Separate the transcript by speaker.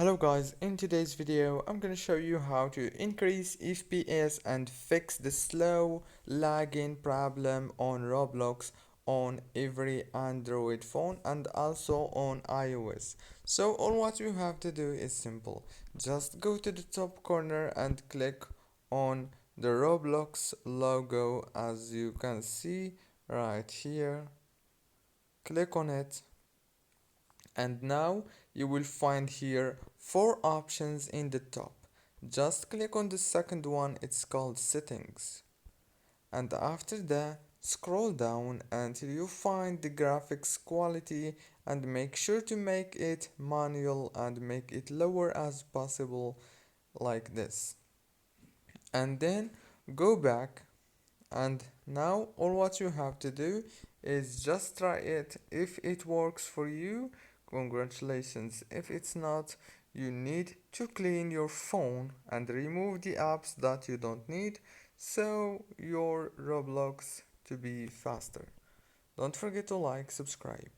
Speaker 1: Hello guys, in today's video I'm gonna show you how to increase FPS and fix the slow lagging problem on Roblox on every Android phone and also on iOS. So all what you have to do is simple. Just go to the top corner and click on the Roblox logo as you can see right here. Click on it and now you will find here four options in the top. Just click on the second one, it's called settings, and after that scroll down until you find the graphics quality and make sure to make it manual and make it lower as possible like this, and then go back. And now all what you have to do is just try it. If it works for you, congratulations. If it's not, you need to clean your phone and remove the apps that you don't need so your Roblox to be faster. Don't forget to like, subscribe.